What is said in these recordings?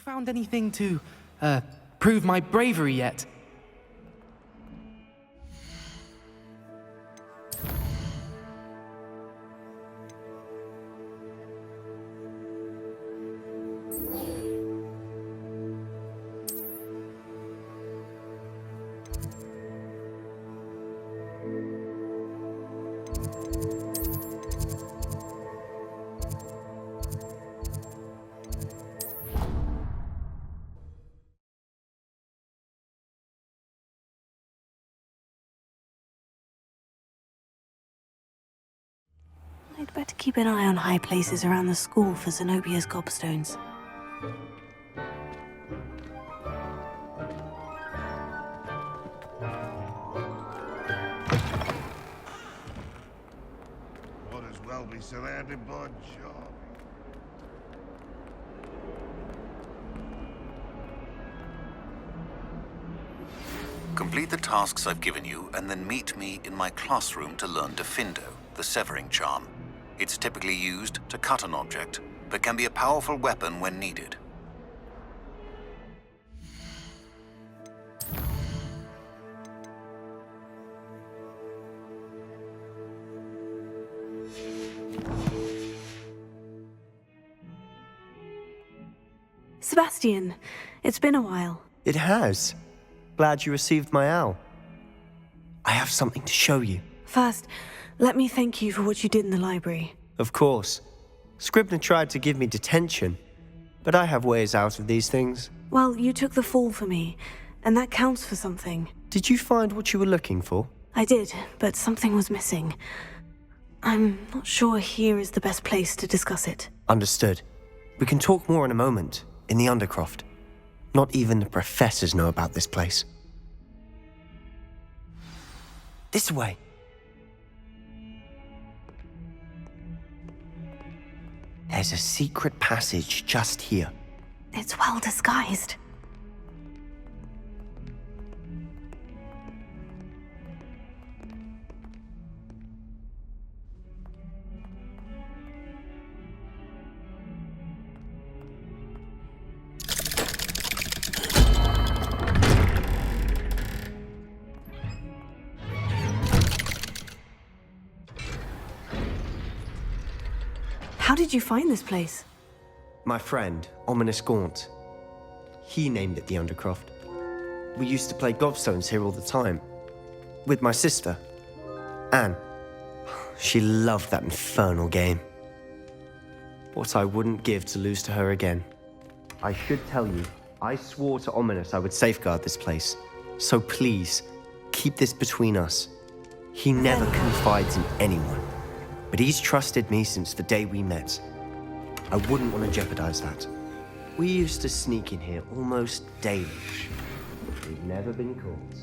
found anything to, prove my bravery yet? I'd better keep an eye on high places around the school for Zenobia's gobstones. Might as well be surrounded by jobs. Complete the tasks I've given you, and then meet me in my classroom to learn Defindo, the severing charm. It's typically used to cut an object, but can be a powerful weapon when needed. Sebastian, it's been a while. It has. Glad you received my owl. I have something to show you. First, let me thank you for what you did in the library. Of course. Scribner tried to give me detention, but I have ways out of these things. Well, you took the fall for me, and that counts for something. Did you find what you were looking for? I did, but something was missing. I'm not sure here is the best place to discuss it. Understood. We can talk more in a moment, in the Undercroft. Not even the professors know about this place. This way. There's a secret passage just here. It's well disguised. How did you find this place? My friend, Ominous Gaunt. He named it the Undercroft. We used to play gobstones here all the time. With my sister, Anne. She loved that infernal game. What I wouldn't give to lose to her again. I should tell you, I swore to Ominous I would safeguard this place. So please, keep this between us. He never confides in anyone. But he's trusted me since the day we met. I wouldn't want to jeopardize that. We used to sneak in here almost daily. We've never been caught.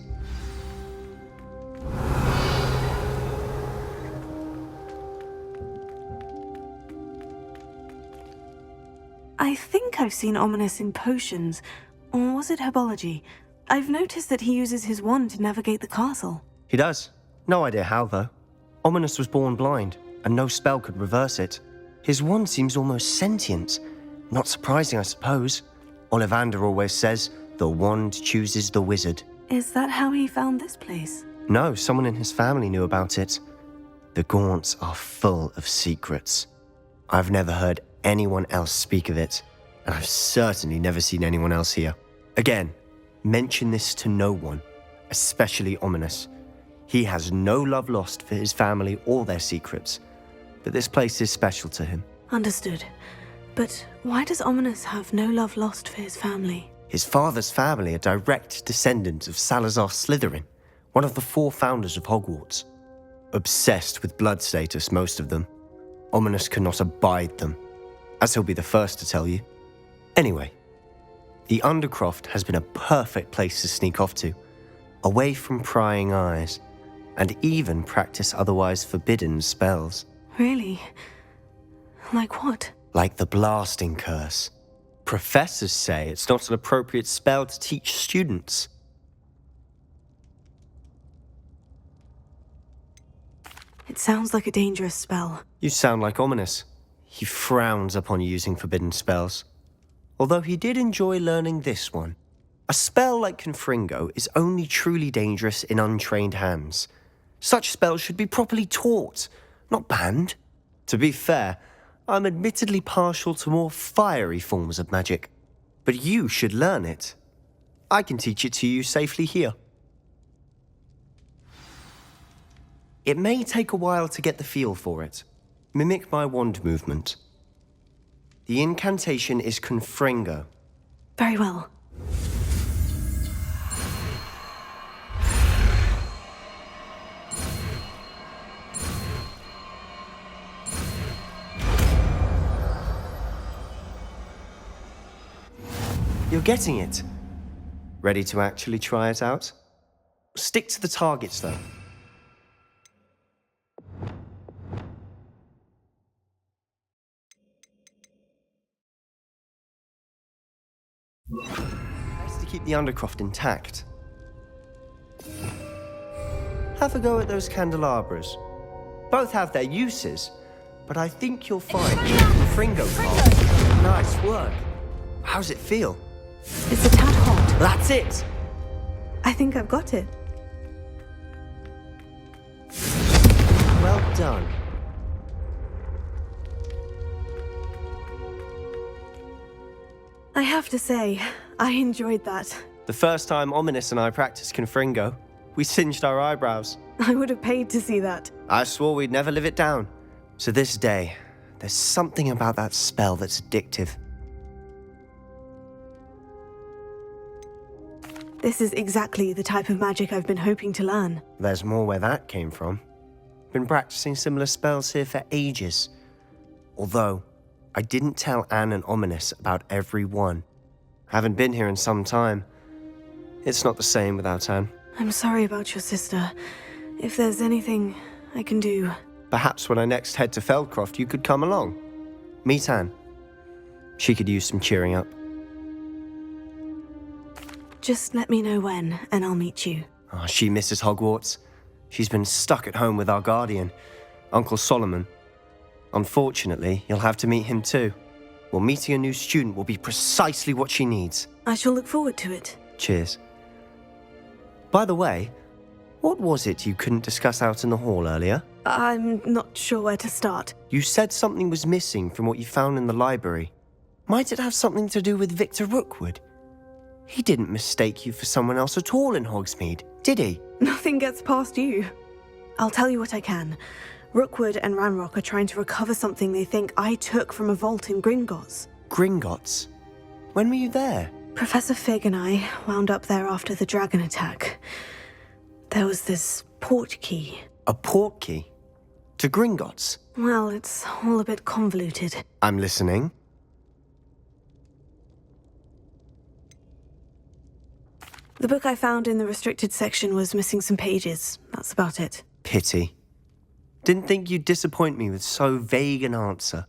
I think I've seen Ominous in potions, or was it herbology? I've noticed that he uses his wand to navigate the castle. He does. No idea how, though. Ominous was born blind, and no spell could reverse it. His wand seems almost sentient. Not surprising, I suppose. Ollivander always says, the wand chooses the wizard. Is that how he found this place? No, someone in his family knew about it. The Gaunts are full of secrets. I've never heard anyone else speak of it, and I've certainly never seen anyone else here. Again, mention this to no one, especially Ominous. He has no love lost for his family or their secrets, but this place is special to him. Understood. But why does Ominous have no love lost for his family? His father's family are direct descendants of Salazar Slytherin, one of the 4 founders of Hogwarts. Obsessed with blood status, most of them. Ominous cannot abide them, as he'll be the first to tell you. Anyway, the Undercroft has been a perfect place to sneak off to, away from prying eyes, and even practice otherwise forbidden spells. Really? Like what? Like the blasting curse. Professors say it's not an appropriate spell to teach students. It sounds like a dangerous spell. You sound like Ominous. He frowns upon using forbidden spells. although he did enjoy learning this one. A spell like Confringo is only truly dangerous in untrained hands. Such spells should be properly taught, not banned. To be fair, I'm admittedly partial to more fiery forms of magic, but you should learn it. I can teach it to you safely here. It may take a while to get the feel for it. Mimic my wand movement. The incantation is Confringo. Very well. You're getting it. Ready to actually try it out? Stick to the targets, though. Nice to keep the Undercroft intact. Have a go at those candelabras. Both have their uses, but I think you'll find Fringo card. Nice work. How's it feel? It's a tad hot. That's it! I think I've got it. Well done. I have to say, I enjoyed that. The first time Ominous and I practiced Confringo, we singed our eyebrows. I would have paid to see that. I swore we'd never live it down. To this day, there's something about that spell that's addictive. This is exactly the type of magic I've been hoping to learn. There's more where that came from. Been practicing similar spells here for ages. Although, I didn't tell Anne and Ominous about every one. Haven't been here in some time. It's not the same without Anne. I'm sorry about your sister. If there's anything I can do... Perhaps when I next head to Feldcroft, you could come along. Meet Anne. She could use some cheering up. Just let me know when, and I'll meet you. Oh, she misses Hogwarts. She's been stuck at home with our guardian, Uncle Solomon. Unfortunately, you'll have to meet him too. Well, meeting a new student will be precisely what she needs. I shall look forward to it. Cheers. By the way, what was it you couldn't discuss out in the hall earlier? I'm not sure where to start. You said something was missing from what you found in the library. Might it have something to do with Victor Rookwood? He didn't mistake you for someone else at all in Hogsmeade, did he? Nothing gets past you. I'll tell you what I can. Rookwood and Ranrock are trying to recover something they think I took from a vault in Gringotts. Gringotts? When were you there? Professor Fig and I wound up there after the dragon attack. There was this port key. A port key? To Gringotts? Well, it's all a bit convoluted. I'm listening. The book I found in the restricted section was missing some pages. That's about it. Pity. Didn't think you'd disappoint me with so vague an answer.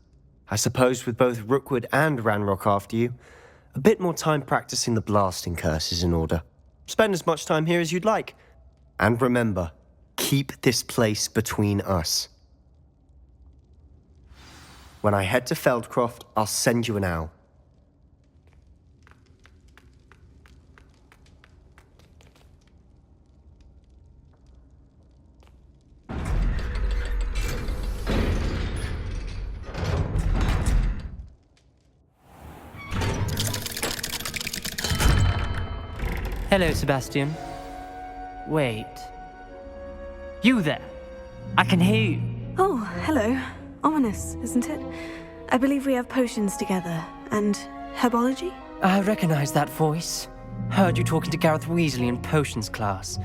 I suppose with both Rookwood and Ranrock after you, a bit more time practicing the blasting curse is in order. Spend as much time here as you'd like. And remember, keep this place between us. When I head to Feldcroft, I'll send you an owl. Hello, Sebastian. Wait. You there? I can hear you. Oh, hello. Ominous, isn't it? I believe we have potions together. And herbology? I recognize that voice. Heard you talking to Gareth Weasley in potions class.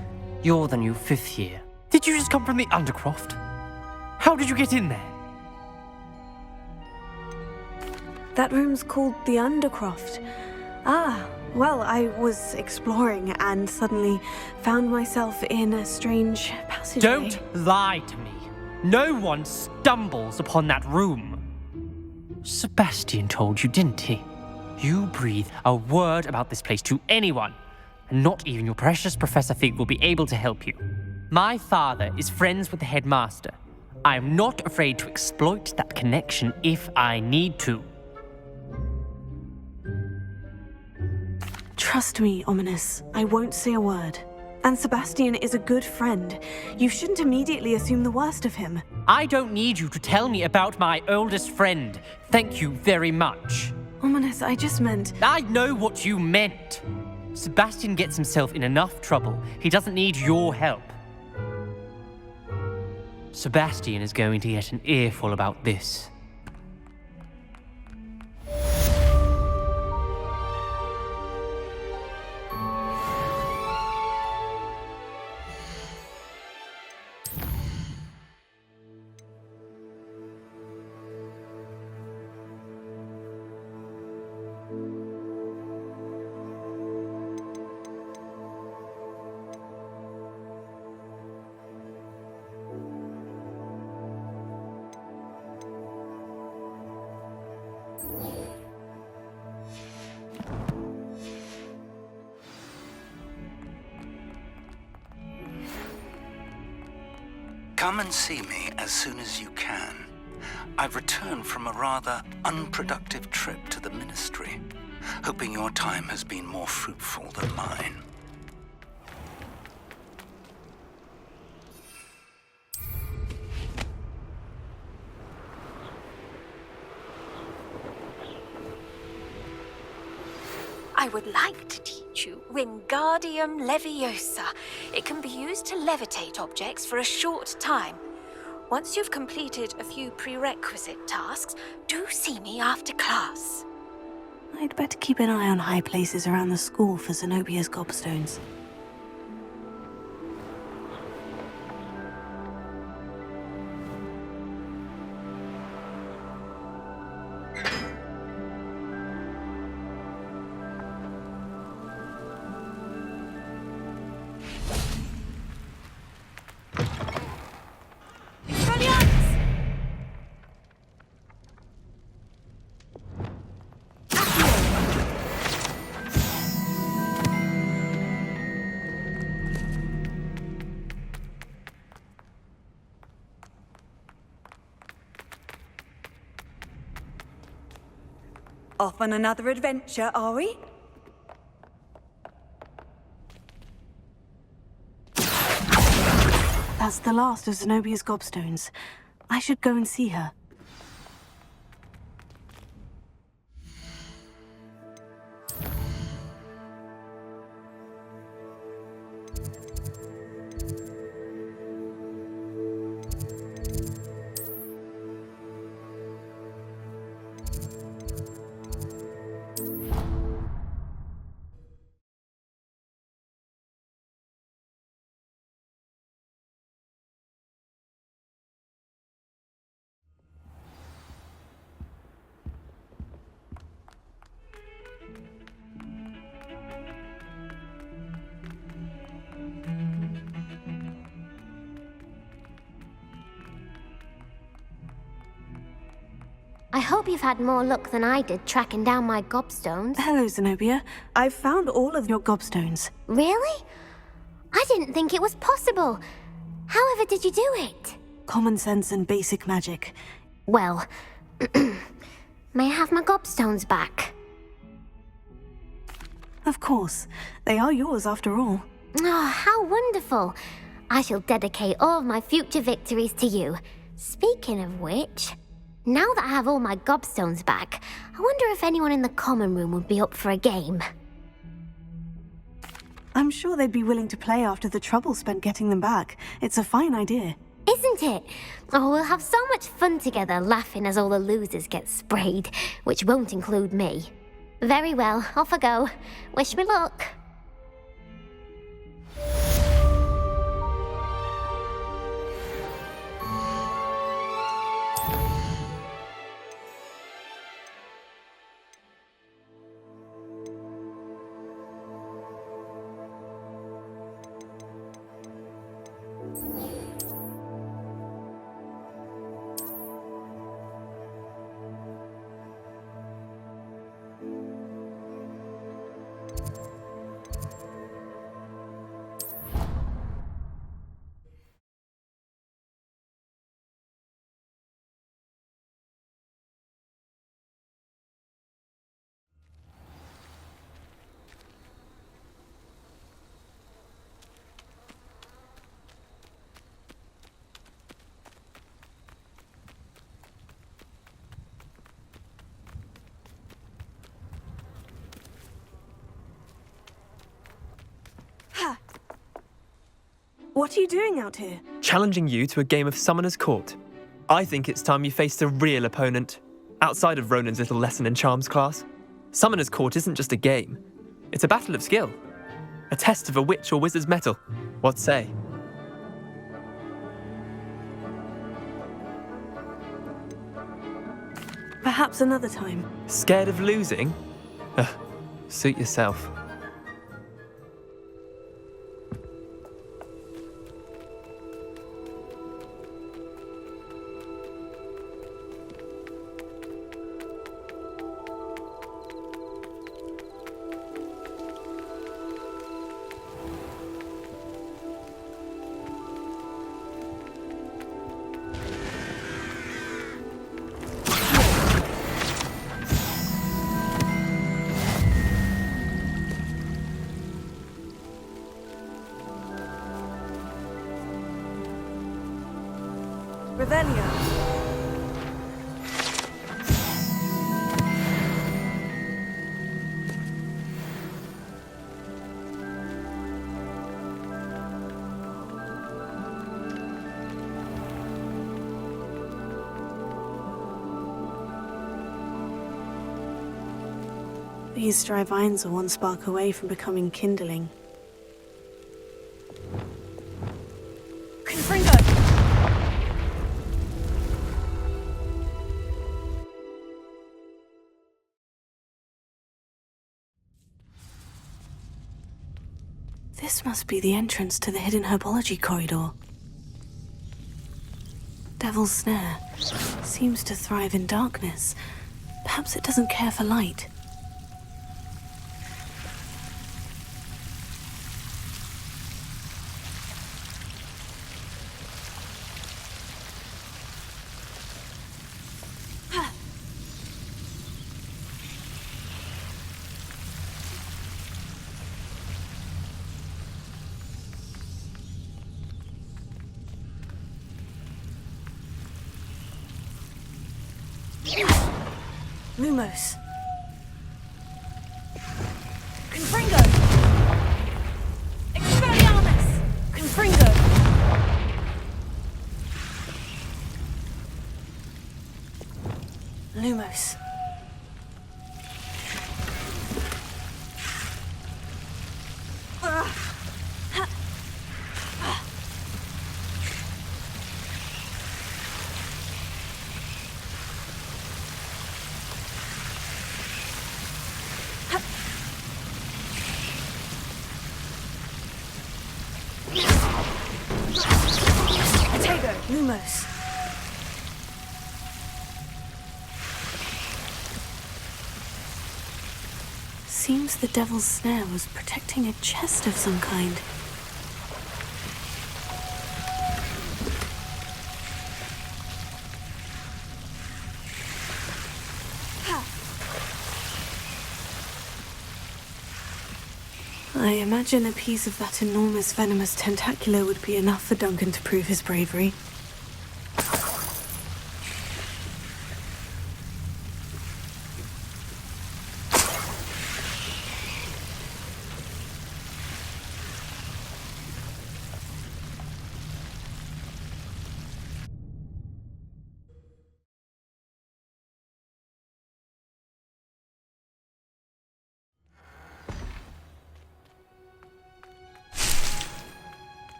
You're the new 5th year. Did you just come from the Undercroft? How did you get in there? That room's called the Undercroft. Ah, well, I was exploring and suddenly found myself in a strange passageway. Don't lie to me. No one stumbles upon that room. Sebastian told you, didn't he? You breathe a word about this place to anyone, and not even your precious Professor Fig will be able to help you. My father is friends with the headmaster. I am not afraid to exploit that connection if I need to. Trust me, Ominous. I won't say a word. And Sebastian is a good friend. You shouldn't immediately assume the worst of him. I don't need you to tell me about my oldest friend. Thank you very much. Ominous, I just meant... I know what you meant. Sebastian gets himself in enough trouble. He doesn't need your help. Sebastian is going to get an earful about this. Come and see me as soon as you can. I've returned from a rather unproductive trip to the Ministry, hoping your time has been more fruitful than mine. I would like to teach you Wingardium Leviosa. It can be used to levitate objects for a short time. Once you've completed a few prerequisite tasks, do see me after class. I'd better keep an eye on high places around the school for Zenobia's gobstones. Off on another adventure, are we? That's the last of Zenobia's gobstones. I should go and see her. I hope you've had more luck than I did tracking down my gobstones. Hello, Zenobia. I've found all of your gobstones. Really? I didn't think it was possible. However did you do it? Common sense and basic magic. Well, may I have my gobstones back? Of course. They are yours after all. Oh, how wonderful. I shall dedicate all of my future victories to you. Speaking of which, now that I have all my gobstones back, I wonder if anyone in the common room would be up for a game. I'm sure they'd be willing to play after the trouble spent getting them back. It's a fine idea. Isn't it? Oh, we'll have so much fun together laughing as all the losers get sprayed, which won't include me. Very well, off I go. Wish me luck. What are you doing out here? Challenging you to a game of Summoner's Court. I think it's time you faced a real opponent, outside of Ronan's little lesson in charms class. Summoner's Court isn't just a game. It's a battle of skill. A test of a witch or wizard's mettle. What say? Perhaps another time. Scared of losing? Suit yourself. Revelio. These dry vines are one spark away from becoming kindling. Confringo! This must be the entrance to the hidden herbology corridor. Devil's Snare seems to thrive in darkness. Perhaps it doesn't care for light. Lumos. Confringo! Expelliarmus! Confringo! Lumos. Lumos. Seems the Devil's Snare was protecting a chest of some kind. I imagine a piece of that enormous venomous tentacular would be enough for Duncan to prove his bravery.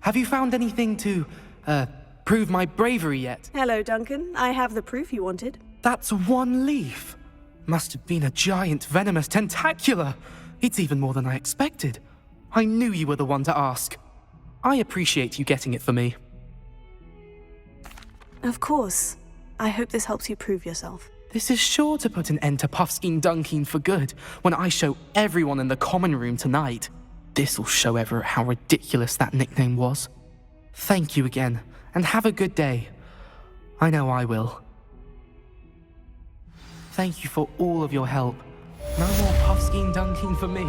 Have you found anything to, prove my bravery yet? Hello, Duncan. I have the proof you wanted. That's one leaf. Must have been a giant venomous tentacula. It's even more than I expected. I knew you were the one to ask. I appreciate you getting it for me. Of course. I hope this helps you prove yourself. This is sure to put an end to Puffskein Dunkeen for good when I show everyone in the common room tonight. This'll show Everett how ridiculous that nickname was. Thank you again, and have a good day. I know I will. Thank you for all of your help. No more Puffskein Dunkeen for me.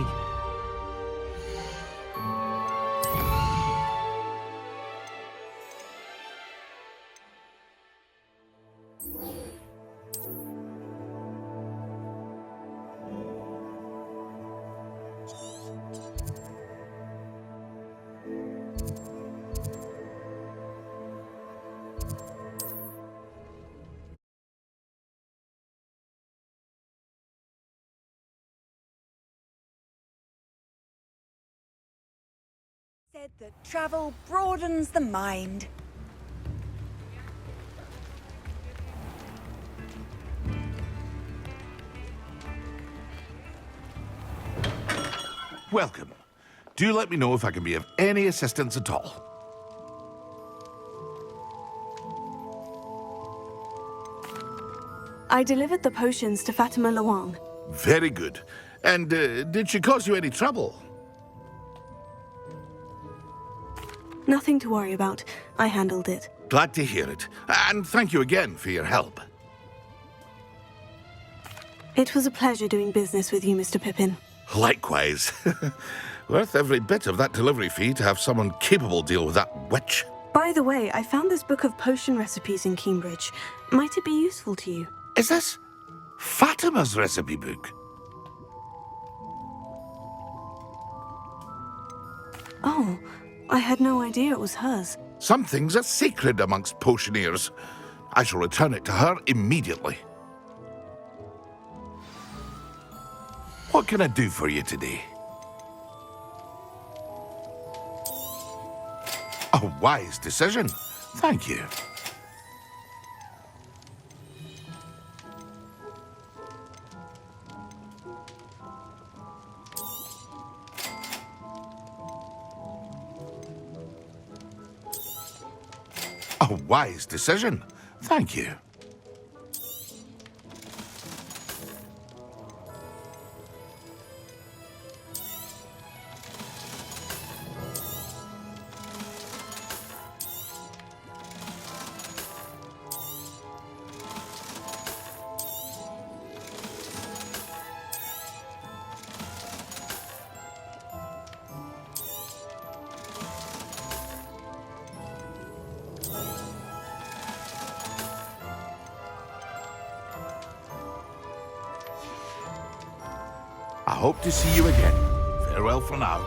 Said that travel broadens the mind. Welcome. Do let me know if I can be of any assistance at all. I delivered the potions to Fatima Luang. Very good. And did she cause you any trouble? Nothing to worry about. I handled it. Glad to hear it. And thank you again for your help. It was a pleasure doing business with you, Mr. Pippin. Likewise. Worth every bit of that delivery fee to have someone capable deal with that witch. By the way, I found this book of potion recipes in Cambridge. Might it be useful to you? Is this Fatima's recipe book? Oh, I had no idea it was hers. Some things are sacred amongst potioneers. I shall return it to her immediately. What can I do for you today? A wise decision. Thank you. A wise decision. Thank you. I hope to see you again. Farewell for now.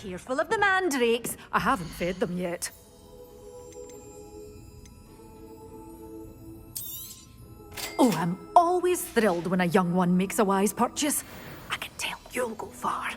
careful of the mandrakes. I haven't fed them yet. Oh, I'm always thrilled when a young one makes a wise purchase. I can tell you'll go far.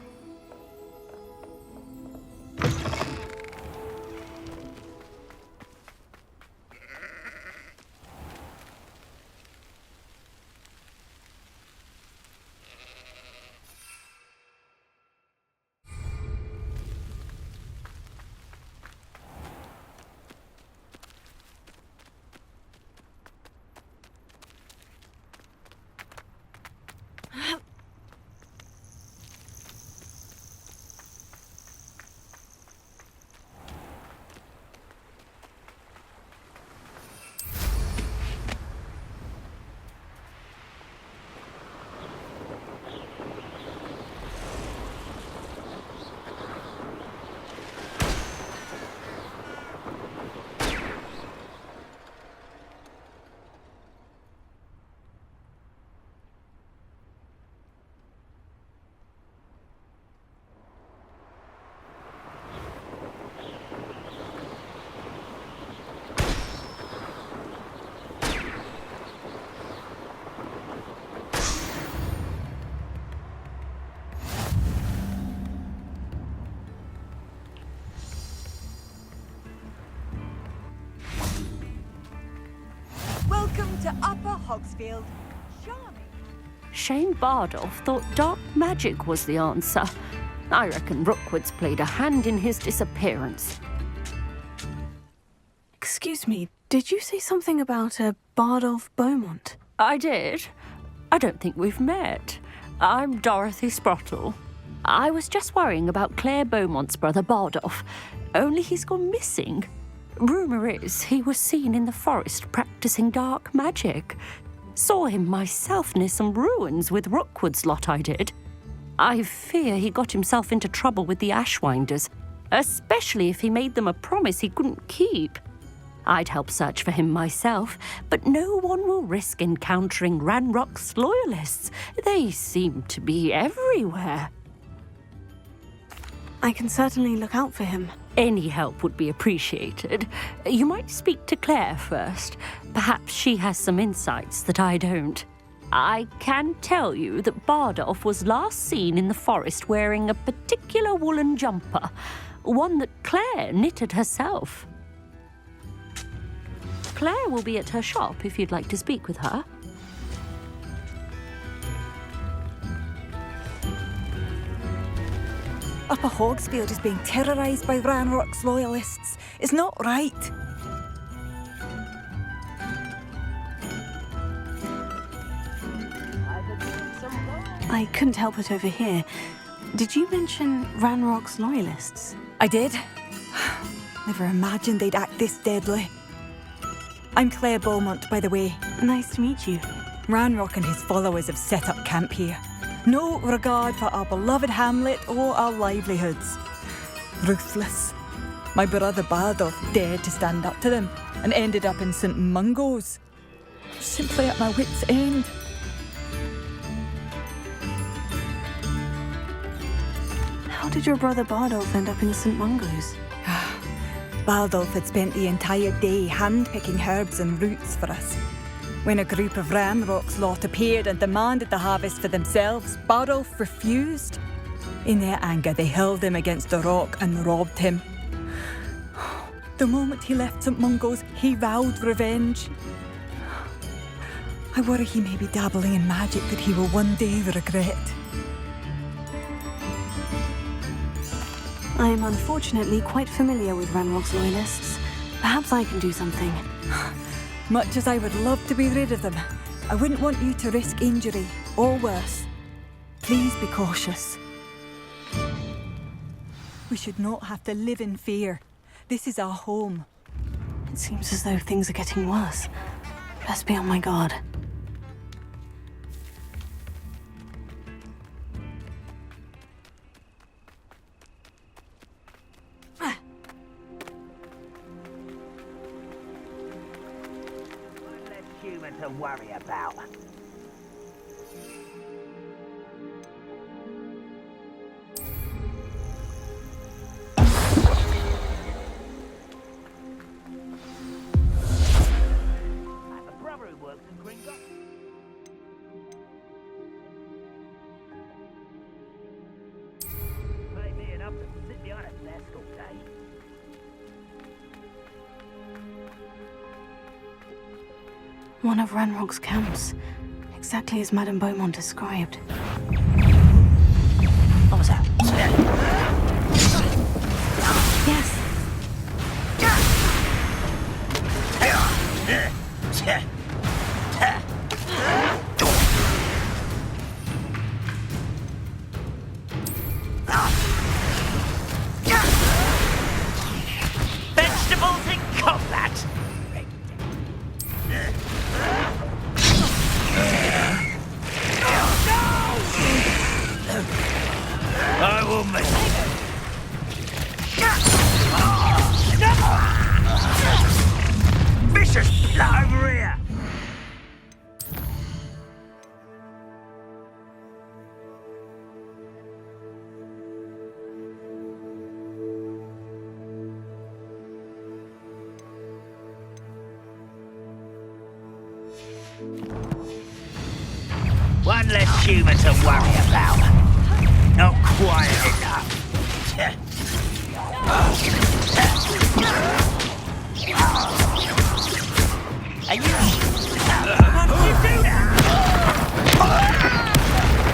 Welcome to Upper Hogsfield. Charming. Shane Bardolph thought dark magic was the answer. I reckon Rookwood's played a hand in his disappearance. Excuse me, did you say something about a Bardolph Beaumont? I did. I don't think we've met. I'm Dorothy Sprottle. I was just worrying about Claire Beaumont's brother Bardolph, only he's gone missing. Rumour is he was seen in the forest practicing dark magic. Saw him myself near some ruins with Rookwood's lot I did. I fear he got himself into trouble with the Ashwinders, especially if he made them a promise he couldn't keep. I'd help search for him myself, but no one will risk encountering Ranrock's loyalists. They seem to be everywhere. I can certainly look out for him. Any help would be appreciated. You might speak to Claire first. Perhaps she has some insights that I don't. I can tell you that Bardolph was last seen in the forest wearing a particular woolen jumper, one that Claire knitted herself. Claire will be at her shop if you'd like to speak with her. Upper Hogsfield is being terrorised by Ranrock's loyalists. It's not right. I couldn't help but overhear. Did you mention Ranrock's loyalists? I did. Never imagined they'd act this deadly. I'm Claire Beaumont, by the way. Nice to meet you. Ranrock and his followers have set up camp here. No regard for our beloved hamlet or our livelihoods. Ruthless. My brother Bardolph dared to stand up to them and ended up in St. Mungo's. Simply at my wit's end. How did your brother Bardolph end up in St. Mungo's? Bardolph had spent the entire day hand-picking herbs and roots for us. When a group of Ranrock's lot appeared and demanded the harvest for themselves, Bardolph refused. In their anger, they hurled him against a rock and robbed him. The moment he left St. Mungo's, he vowed revenge. I worry he may be dabbling in magic that he will one day regret. I am unfortunately quite familiar with Ranrock's loyalists. Perhaps I can do something. Much as I would love to be rid of them, I wouldn't want you to risk injury, or worse. Please be cautious. We should not have to live in fear. This is our home. It seems as though things are getting worse. Best be on my guard. To worry about. on a desk all day. One of Ranrock's camps, exactly as Madame Beaumont described. What was that? Yes. Vegetables in combat! I will make it. Vicious blood over here! One less human to worry about. Not quiet enough. Are you... What did you do now?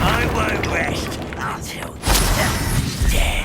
I won't rest until dead.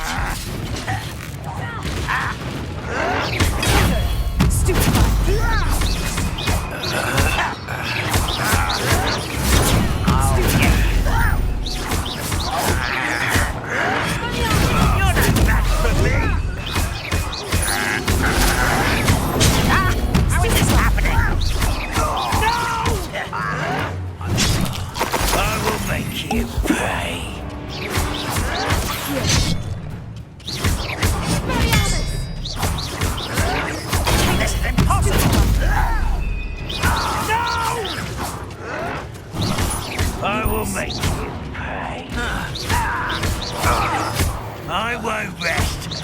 I won't rest.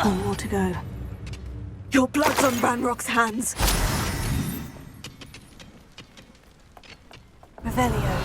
One more to go. Your blood's on Ranrock's hands. Revelio.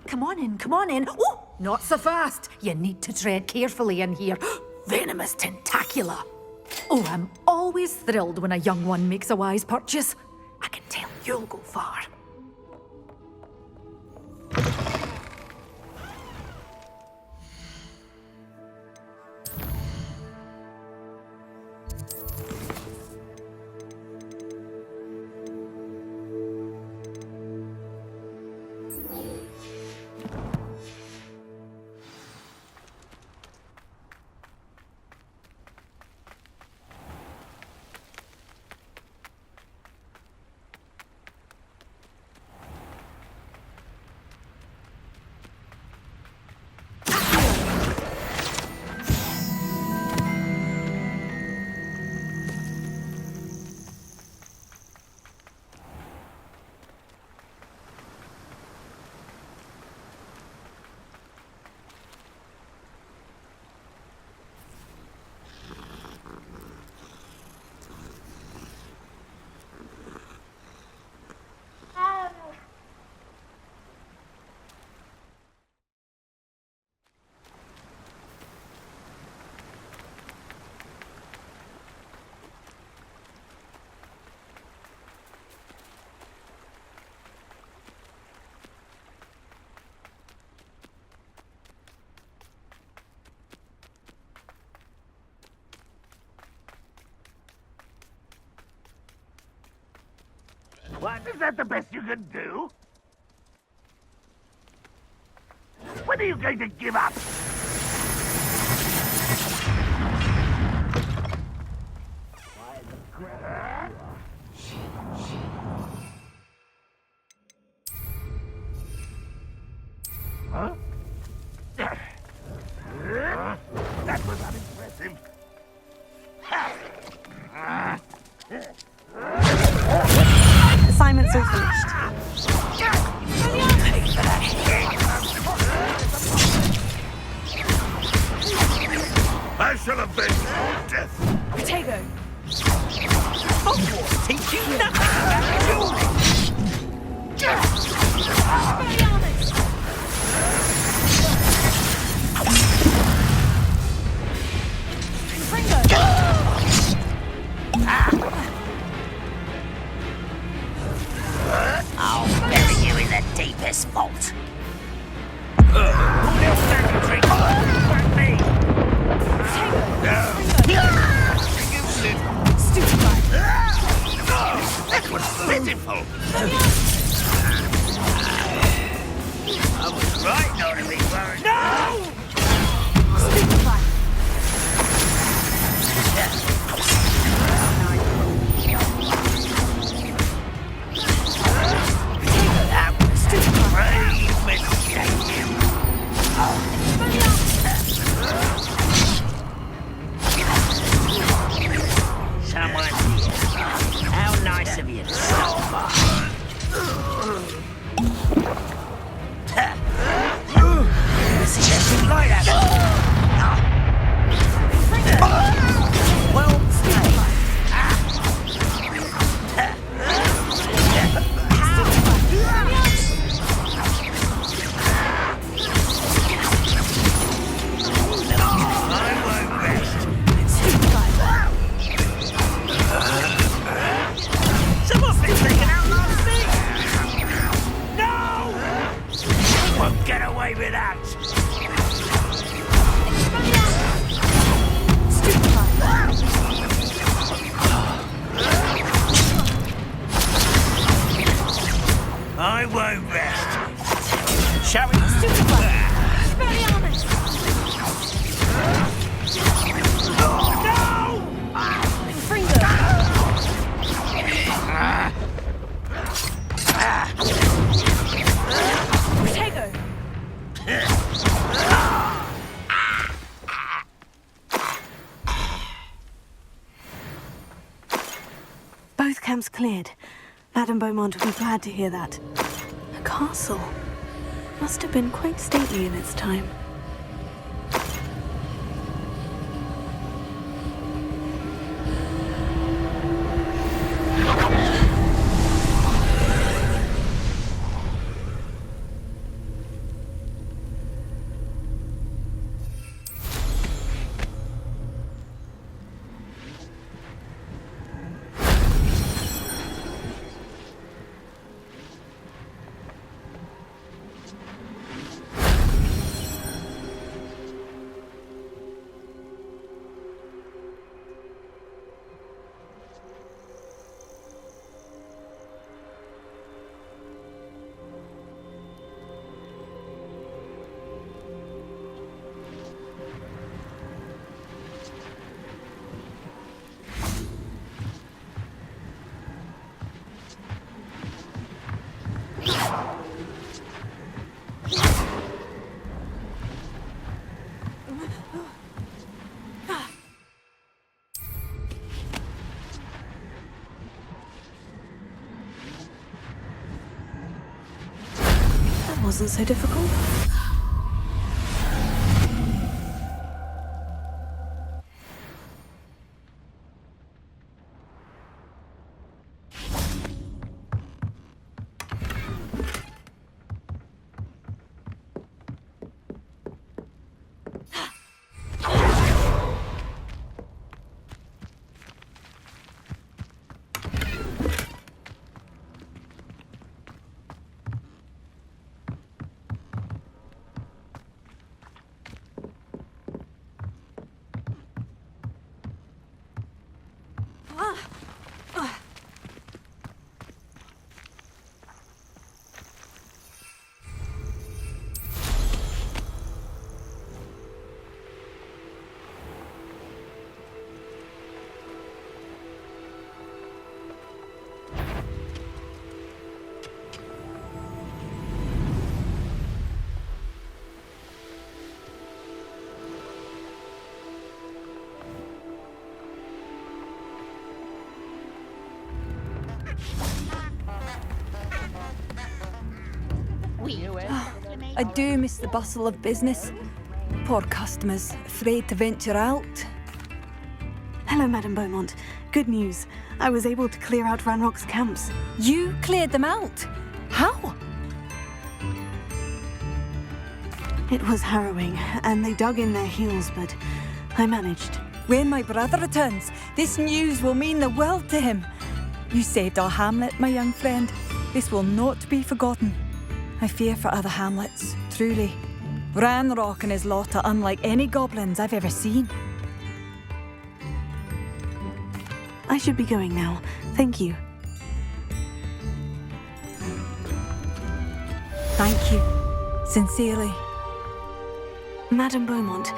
Come on in, come on in. Oh, not so fast. You need to tread carefully in here. Venomous tentacula. Oh, I'm always thrilled when a young one makes a wise purchase. I can tell you'll go far. What? Is that the best you can do? When are you going to give up? Huh? That was unimpressive. Assignment's all finished. I shall avenge your death. Protego. Hogwarts teach you nothing about dueling. I'll bury you in the deepest vault. That was pitiful. I was right not to be worried. No! That was a grave mistake. Someone here. How nice of you to stop by. See anything like that? Well played. Someone's been taken out last thing! No! You won't get away with that! I won't rest. Shall we? Both camps cleared. Madame Beaumont would be glad to hear that. A castle. Must have been quite stately in its time. That wasn't so difficult. I do miss the bustle of business. Poor customers, afraid to venture out. Hello, Madame Beaumont. Good news. I was able to clear out Ranrock's camps. You cleared them out? How? It was harrowing, and they dug in their heels, but I managed. When my brother returns, this news will mean the world to him. You saved our hamlet, my young friend. This will not be forgotten. I fear for other hamlets, truly. Ranrock and his lot are unlike any goblins I've ever seen. I should be going now. Thank you. Thank you. Sincerely. Madame Beaumont,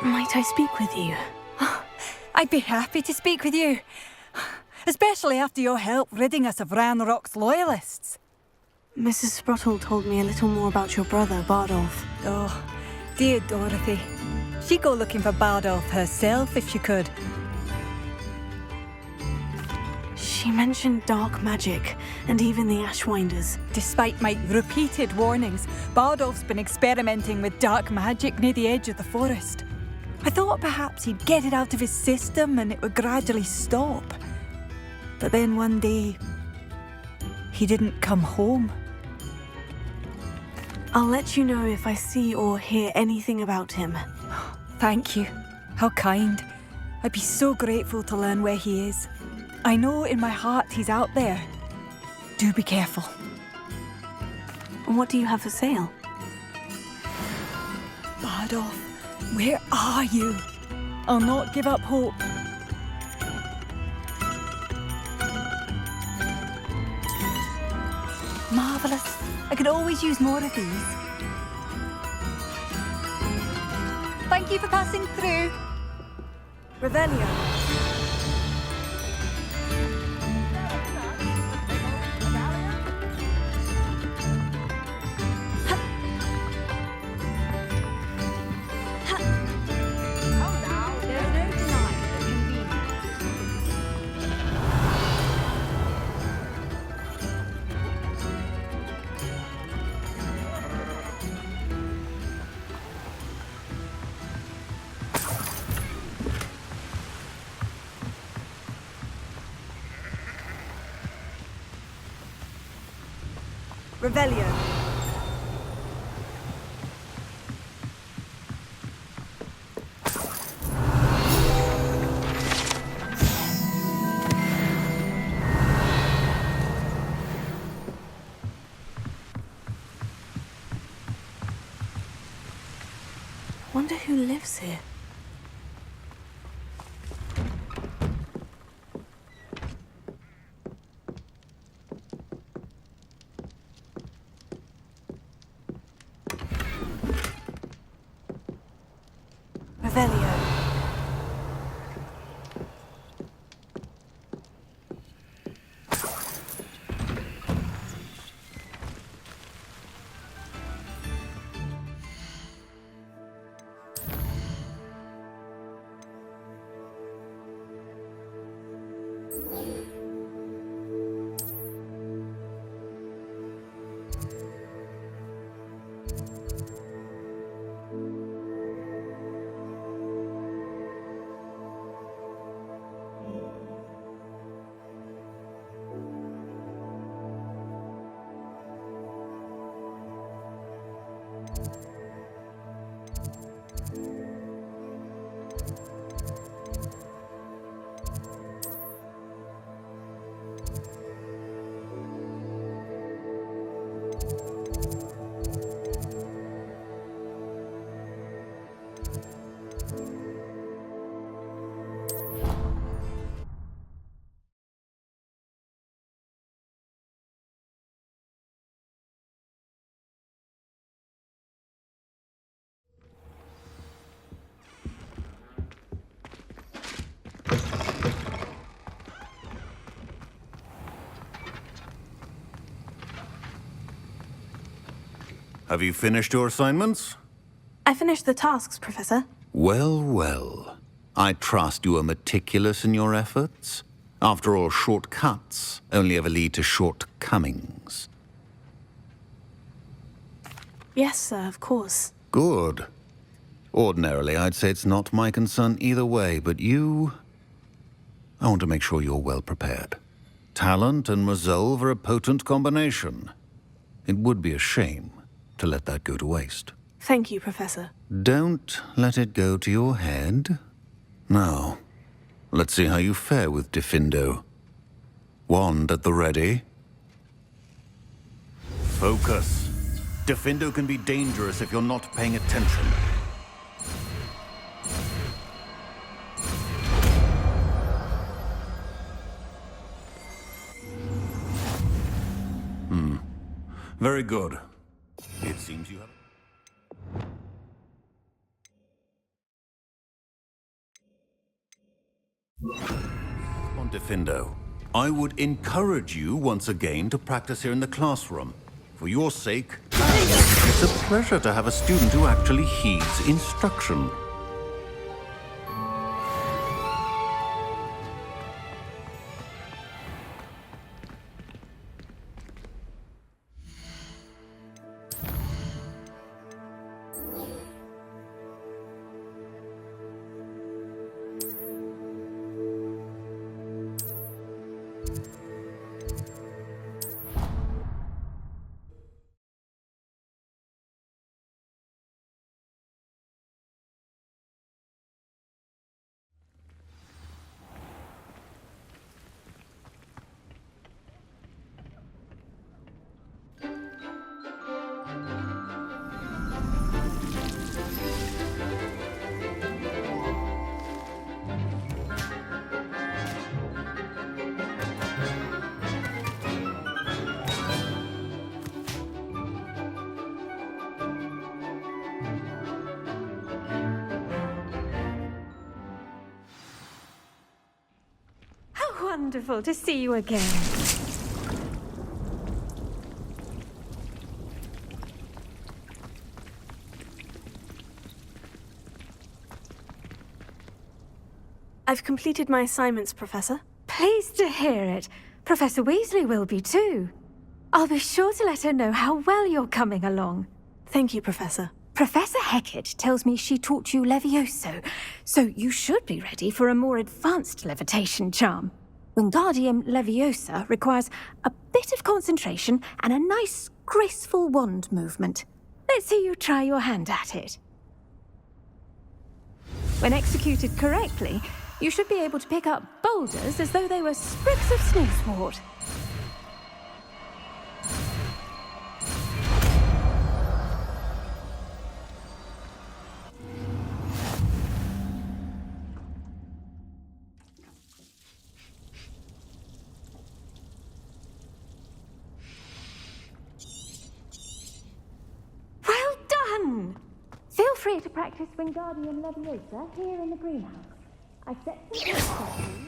might I speak with you? I'd be happy to speak with you. Especially after your help ridding us of Ranrock's loyalists. Mrs. Sprottle told me a little more about your brother, Bardolph. Oh, dear Dorothy. She'd go looking for Bardolph herself if she could. She mentioned dark magic, and even the Ashwinders. Despite my repeated warnings, Bardolph's been experimenting with dark magic near the edge of the forest. I thought perhaps he'd get it out of his system and it would gradually stop. But then one day, he didn't come home. I'll let you know if I see or hear anything about him. Thank you. How kind. I'd be so grateful to learn where he is. I know in my heart he's out there. Do be careful. What do you have for sale? Bardolph, where are you? I'll not give up hope. Marvellous. I could always use more of these. Thank you for passing through. Revelio. Revelio. Wonder who lives here. Revelio. Have you finished your assignments? I finished the tasks, Professor. Well, well. I trust you are meticulous in your efforts. After all, shortcuts only ever lead to shortcomings. Yes, sir, of course. Good. Ordinarily, I'd say it's not my concern either way, but you... I want to make sure you're well prepared. Talent and resolve are a potent combination. It would be a shame to let that go to waste. Thank you, Professor. Don't let it go to your head. Now, let's see how you fare with Diffindo. Wand at the ready. Focus. Diffindo can be dangerous if you're not paying attention. Very good. It seems you have... On Diffindo, I would encourage you once again to practice here in the classroom. For your sake, it's a pleasure to have a student who actually heeds instruction. Wonderful to see you again. I've completed my assignments, Professor. Pleased to hear it. Professor Weasley will be too. I'll be sure to let her know how well you're coming along. Thank you, Professor. Professor Hecat tells me she taught you Levioso, so you should be ready for a more advanced levitation charm. Wingardium Leviosa requires a bit of concentration and a nice, graceful wand movement. Let's see you try your hand at it. When executed correctly, you should be able to pick up boulders as though they were sprigs of snooswort. Feel free to practice Wingardium Leviosa here in the greenhouse. I set some